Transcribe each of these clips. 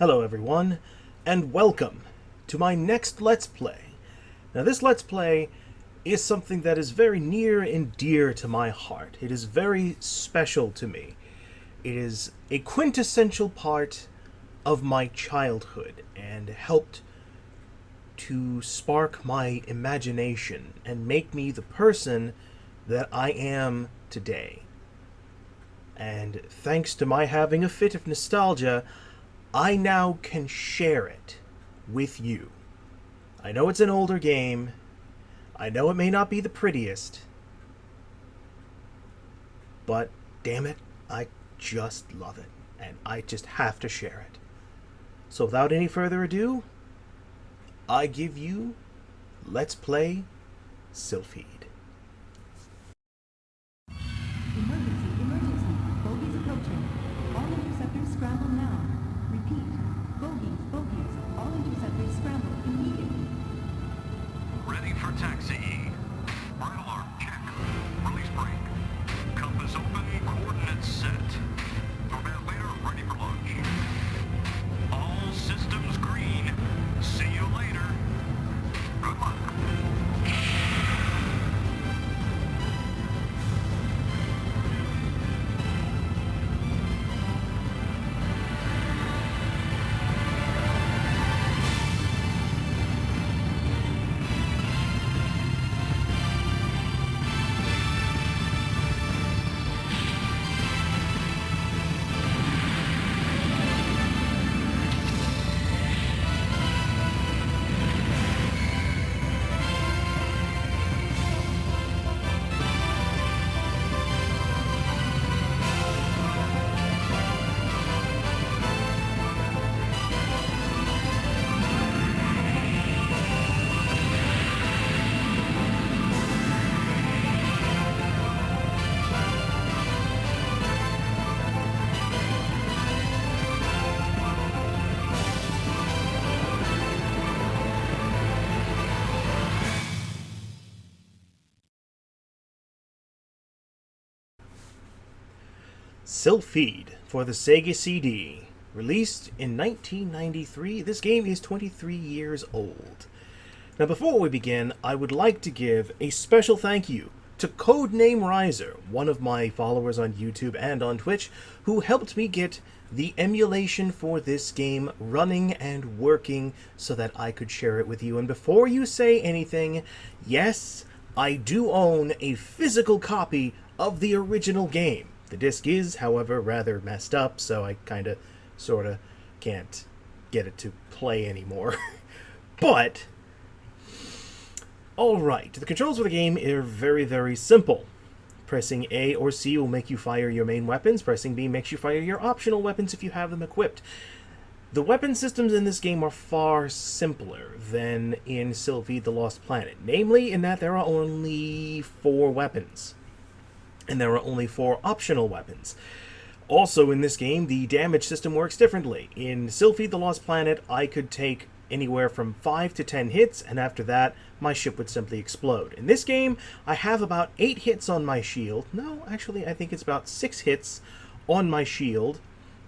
Hello everyone, and welcome to my next Let's Play. Now this Let's Play is something that is very near and dear to my heart. It is very special to me. It is a quintessential part of my childhood and helped to spark my imagination and make me the person that I am today. And thanks to my having a fit of nostalgia, I now can share it with you. I know it's an older game. I know it may not be the prettiest. But damn it, I just love it. And I just have to share it. So without any further ado, I give you Let's Play Silpheed. Emergency, emergency. Bogies approaching. All interceptors scramble now. Repeat. Bogies, bogies. All interceptors scramble immediately. Ready for taxi. Right alarm, check. Release brake. Compass open, coordinates set. Format leader ready for launch. All systems green. See you later. Good luck. Silpheed for the Sega CD. Released in 1993, this game is 23 years old. Now before we begin, I would like to give a special thank you to Codename Riser, one of my followers on YouTube and on Twitch, who helped me get the emulation for this game running and working so that I could share it with you. And before you say anything, yes, I do own a physical copy of the original game. The disc is, however, rather messed up, so I sorta can't get it to play anymore. But alright, the controls for the game are very, very simple. Pressing A or C will make you fire your main weapons. Pressing B makes you fire your optional weapons if you have them equipped. The weapon systems in this game are far simpler than in Silpheed the Lost Planet. Namely, in that there are only 4 weapons. And there are only 4 optional weapons. Also in this game, the damage system works differently. In Silpheed the Lost Planet, I could take anywhere from 5 to 10 hits, and after that, my ship would simply explode. In this game, I have about 8 hits on my shield. No, actually, I think it's about 6 hits on my shield.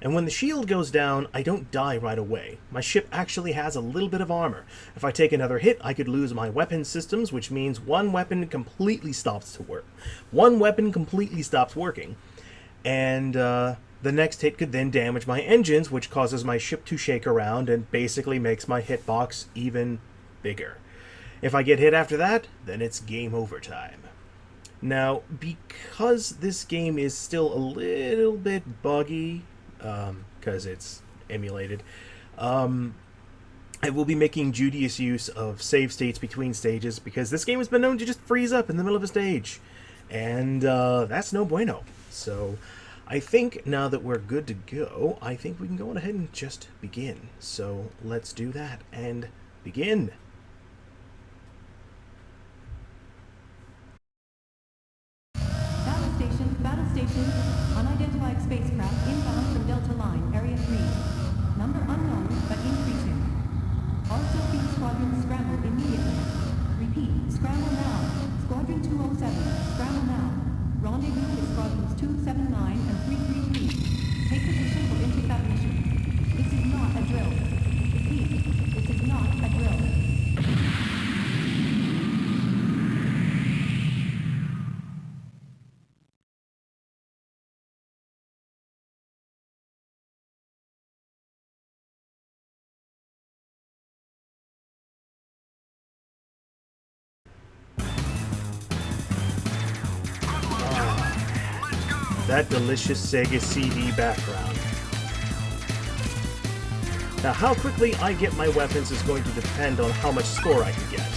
And when the shield goes down, I don't die right away. My ship actually has a little bit of armor. If I take another hit, I could lose my weapon systems, which means one weapon completely stops to work. One weapon completely stops working. And the next hit could then damage my engines, which causes my ship to shake around and basically makes my hitbox even bigger. If I get hit after that, then it's game over time. Now, because this game is still a little bit buggy, because it's emulated, I will be making judicious use of save states between stages, because this game has been known to just freeze up in the middle of a stage, and that's no bueno. So I think now that we're good to go, I think we can go on ahead and just begin. So let's do that and begin. Battle station. Unidentified spacecraft inbound from Delta Line, Area 3. Number unknown, but increasing. All Silpheed squadrons scramble immediately. Repeat, scramble now. Squadron 207, scramble now. Rendezvous with Squadrons 279 and 333. Take position for intercept mission. This is not a drill. that delicious Sega CD background. Now, how quickly I get my weapons is going to depend on how much score I can get.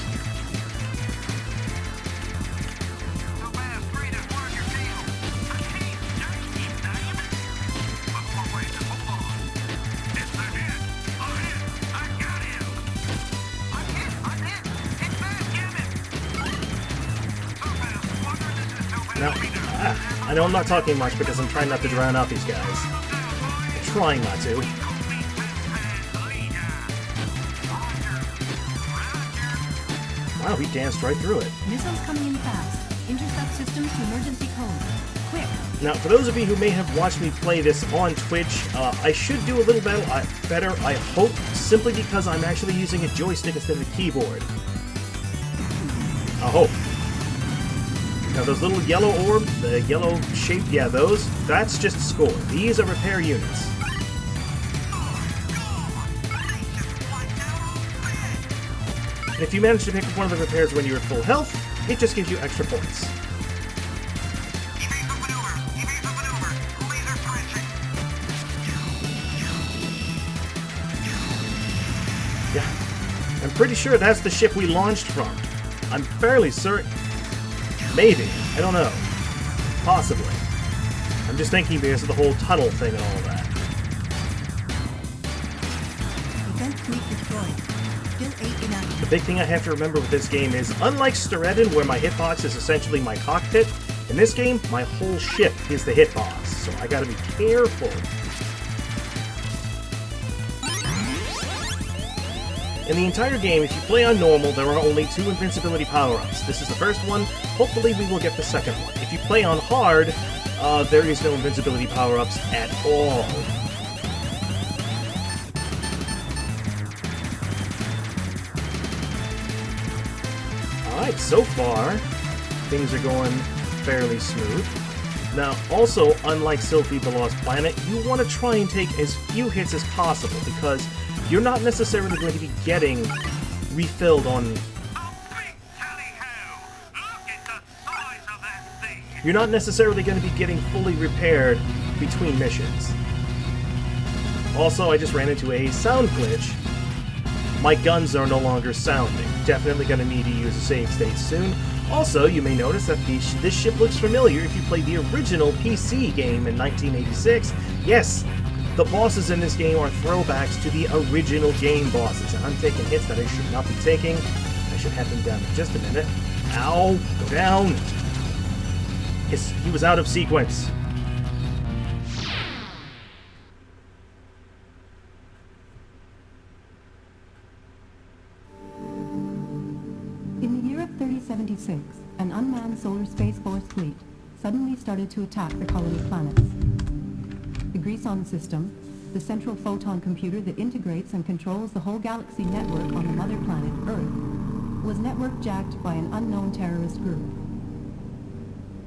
Now, I know I'm not talking much because I'm trying not to drown out these guys. I'm trying not to. Wow, we danced right through it. Missiles coming in fast. Intercept systems to emergency code. Quick. Now, for those of you who may have watched me play this on Twitch, I should do a little better, I hope, simply because I'm actually using a joystick instead of a keyboard. I hope. Now, those little yellow orbs, the yellow shape, yeah, that's just score. These are repair units. And if you manage to pick up one of the repairs when you're at full health, it just gives you extra points. Yeah, I'm pretty sure that's the ship we launched from. I'm fairly certain. Maybe. I don't know. Possibly. I'm just thinking because of the whole tunnel thing and all of that. Defense fleet destroyed. Still 8 inactive. The big thing I have to remember with this game is, unlike Steredin, where my hitbox is essentially my cockpit, in this game, my whole ship is the hitbox, so I gotta be careful. In the entire game, if you play on normal, there are only 2 invincibility power-ups. This is the first one. Hopefully we will get the second one. If you play on hard, there is no invincibility power-ups at all. Alright, so far, things are going fairly smooth. Now, also, unlike Silpheed the Lost Planet, you want to try and take as few hits as possible, because you're not necessarily going to be getting refilled on... You're not necessarily going to be getting fully repaired between missions. Also, I just ran into a sound glitch. My guns are no longer sounding. Definitely going to need to use a save state soon. Also, you may notice that this ship looks familiar if you played the original PC game in 1986. Yes, the bosses in this game are throwbacks to the original game bosses, and I'm taking hits that I should not be taking. I should have them down in just a minute. Ow! Go down! He was out of sequence. In the year of 3076, an unmanned Solar Space Force fleet suddenly started to attack the colony planets. The Greason system, the central photon computer that integrates and controls the whole galaxy network on the mother planet, Earth, was network jacked by an unknown terrorist group.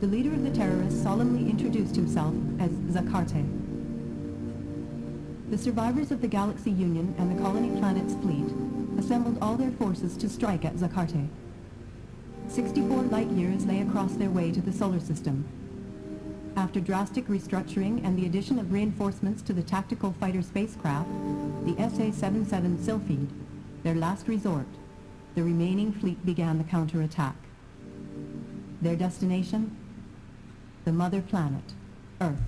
The leader of the terrorists solemnly introduced himself as Zakarte. The survivors of the Galaxy Union and the colony planet's fleet assembled all their forces to strike at Zakarte. 64 light years lay across their way to the solar system. After drastic restructuring and the addition of reinforcements to the tactical fighter spacecraft, the SA-77 Silpheed, their last resort, the remaining fleet began the counterattack. Their destination? The mother planet, Earth.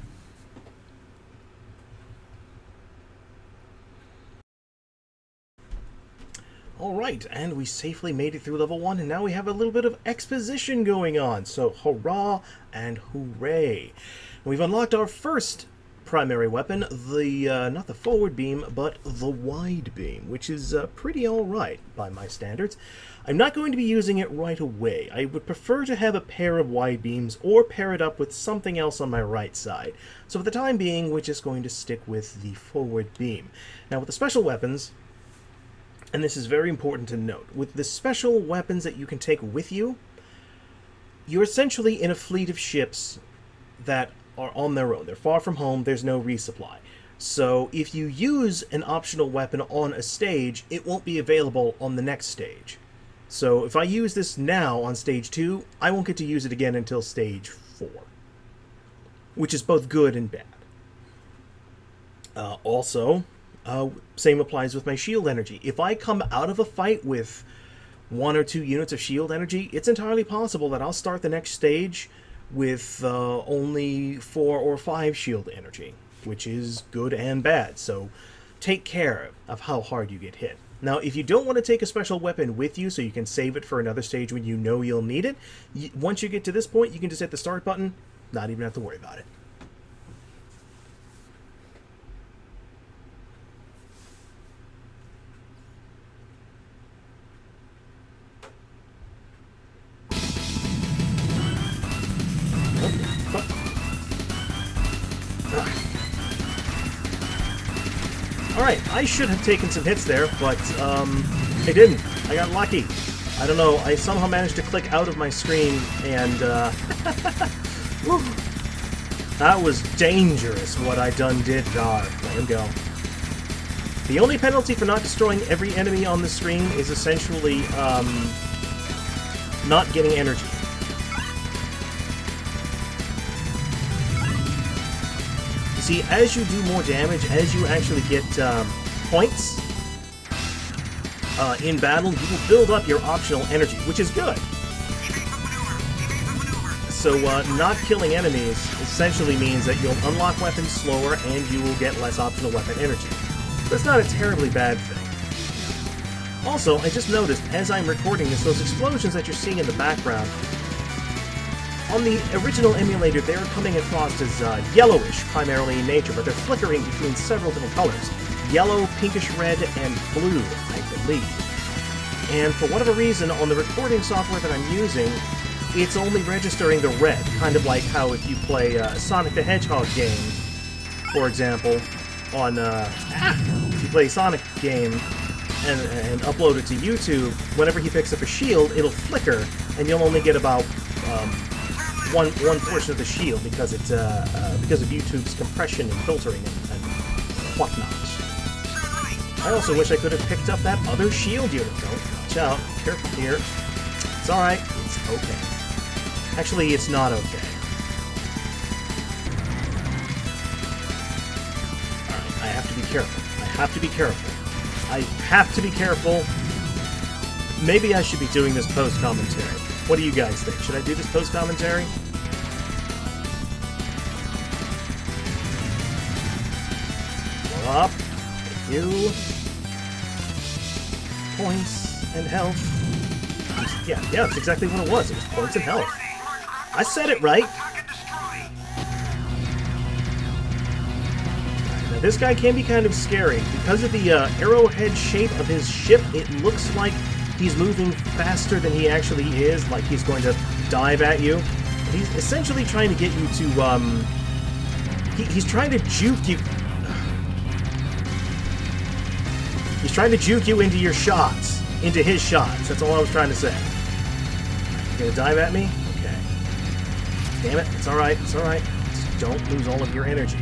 Alright, and we safely made it through level 1, and now we have a little bit of exposition going on, so hurrah and hooray. We've unlocked our first primary weapon, the, not the forward beam, but the wide beam, which is pretty alright by my standards. I'm not going to be using it right away. I would prefer to have a pair of wide beams or pair it up with something else on my right side. So for the time being, we're just going to stick with the forward beam. Now with the special weapons, and this is very important to note, with the special weapons that you can take with you, you're essentially in a fleet of ships that are on their own. They're far from home, there's no resupply. So if you use an optional weapon on a stage, it won't be available on the next stage. So if I use this now on stage 2, I won't get to use it again until stage 4. which is both good and bad. Also, same applies with my shield energy. If I come out of a fight with 1 or 2 units of shield energy, it's entirely possible that I'll start the next stage with only 4 or 5 shield energy, which is good and bad. So take care of how hard you get hit. Now, if you don't want to take a special weapon with you so you can save it for another stage when you know you'll need it, once you get to this point, you can just hit the start button, not even have to worry about it. Alright, I should have taken some hits there, but I didn't. I got lucky. I don't know, I somehow managed to click out of my screen, and that was dangerous what I done did. Let him go. The only penalty for not destroying every enemy on the screen is essentially not getting energy. See, as you do more damage, as you actually get points in battle, you will build up your optional energy, which is good. So not killing enemies essentially means that you'll unlock weapons slower and you will get less optional weapon energy. That's not a terribly bad thing. Also, I just noticed as I'm recording this, those explosions that you're seeing in the background, on the original emulator, they are coming across as yellowish, primarily in nature, but they're flickering between several different colors. Yellow, pinkish red, and blue, I believe. And for whatever reason, on the recording software that I'm using, it's only registering the red, kind of like how if you play a Sonic the Hedgehog game, for example, on, if you play a Sonic game and upload it to YouTube, whenever he picks up a shield, it'll flicker, and you'll only get about one portion of the shield because it's because of YouTube's compression and filtering and whatnot. I also wish I could have picked up that other shield unit. Don't watch out. Careful here. It's alright. It's okay. Actually, it's not okay. Alright, I have to be careful. I have to be careful. I have to be careful. Maybe I should be doing this post-commentary. What do you guys think? Should I do this post-commentary? Up. Thank you. Points and health. Yeah, that's exactly what it was. It was points and health. I said it right. Now, this guy can be kind of scary. Because of the arrowhead shape of his ship, it looks like he's moving faster than he actually is, like he's going to dive at you. He's essentially trying to get you to, he's trying to juke you. He's trying to juke you into your shots. Into his shots. That's all I was trying to say. You gonna dive at me? Okay. Damn it. It's alright. It's alright. Just don't lose all of your energy.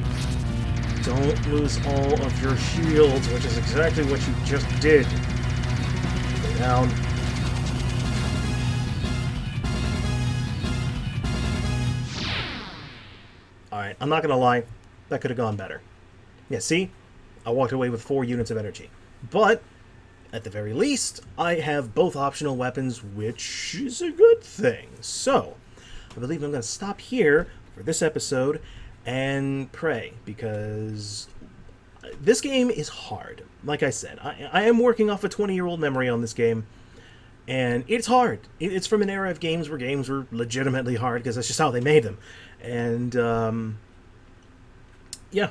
Don't lose all of your shields, which is exactly what you just did. Go down. Alright, I'm not gonna lie. That could have gone better. Yeah, see? I walked away with 4 units of energy. But, at the very least, I have both optional weapons, which is a good thing. So, I believe I'm going to stop here for this episode and pray, because this game is hard. Like I said, I am working off a 20-year-old memory on this game, and it's hard. It's from an era of games were legitimately hard, because that's just how they made them. And, yeah.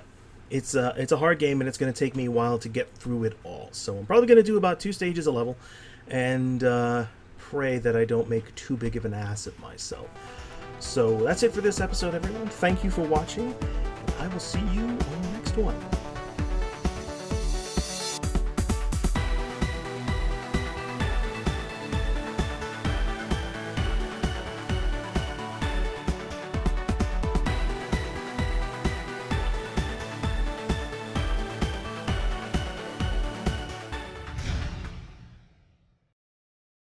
It's a hard game, and it's going to take me a while to get through it all. So I'm probably going to do about 2 stages a level, and pray that I don't make too big of an ass of myself. So that's it for this episode, everyone. Thank you for watching, and I will see you on the next one.